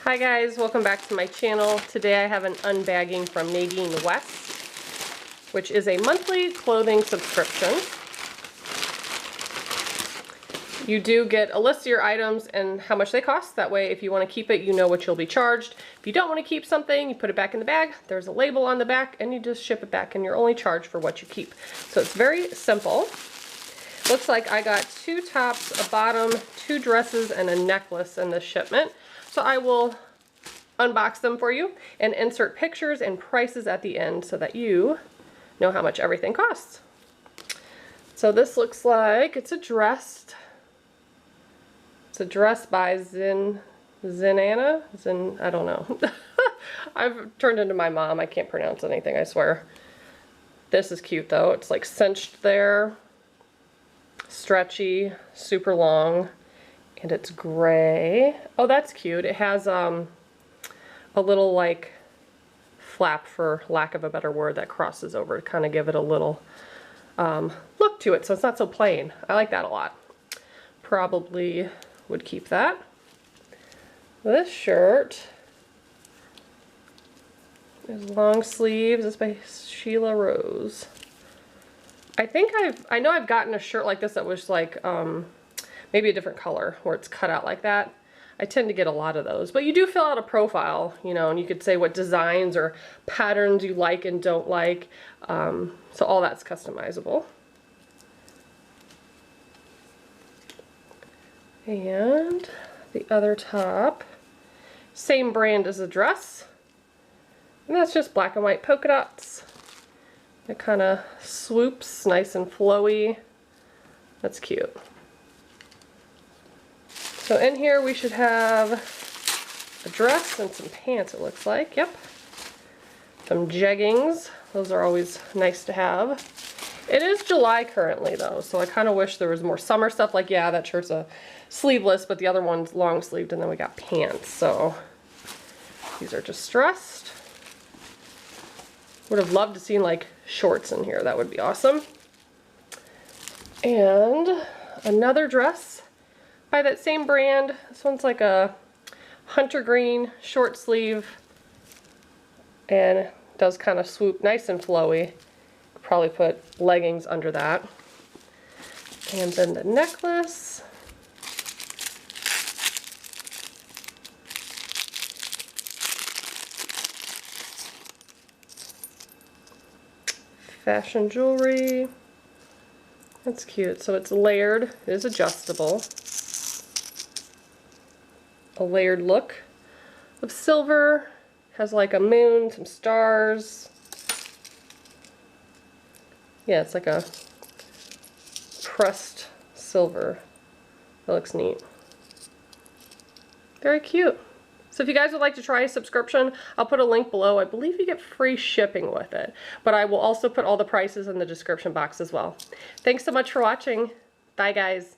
Hi guys, welcome back to my channel. Today I have an unbagging from Nadine West, which is a monthly clothing subscription. You do get a list of your items and how much they cost. That way if you want to keep it, you know what you'll be charged. If you don't want to keep something, you put it back in the bag. There's a label on the back and you just ship it back and you're only charged for what you keep. So it's very simple. Looks like I got 2 tops, a bottom, 2 dresses, and a necklace in this shipment. So I will unbox them for you and insert pictures and prices at the end so that you know how much everything costs. So this looks like it's a dress. It's a dress by Zinana? I don't know. I've turned into my mom. I can't pronounce anything, I swear. This is cute though. It's like cinched there. Stretchy, super long. And it's gray. Oh, that's cute. It has a little like flap, for lack of a better word, that crosses over to kind of give it a little look to it, so it's not so plain. I like that a lot. Probably would keep that. This shirt is long sleeves. It's by Sheila Rose. I know I've gotten a shirt like this that was like maybe a different color where it's cut out like that. I tend to get a lot of those, but you do fill out a profile, you know, and you could say what designs or patterns you like and don't like. So all that's customizable. And the other top, same brand as the dress, and that's just black and white polka dots. It kind of swoops, nice and flowy. That's cute. So in here we should have a dress and some pants, it looks like. Yep. Some jeggings. Those are always nice to have. It is July currently though, so I kind of wish there was more summer stuff. Like, yeah, that shirt's a sleeveless, but the other one's long sleeved, and then we got pants. So these are distressed. Would have loved to see like shorts in here. That would be awesome. And another dress by that same brand. This one's like a hunter green short sleeve and does kind of swoop, nice and flowy. Could probably put leggings under that. And then the necklace. Fashion jewelry. That's cute. So it's layered. It is adjustable. A layered look of silver. Has like a moon, some stars. Yeah, it's like a pressed silver. That looks neat. Very cute. So if you guys would like to try a subscription, I'll put a link below. I believe you get free shipping with it, but I will also put all the prices in the description box as well. Thanks so much for watching. Bye guys.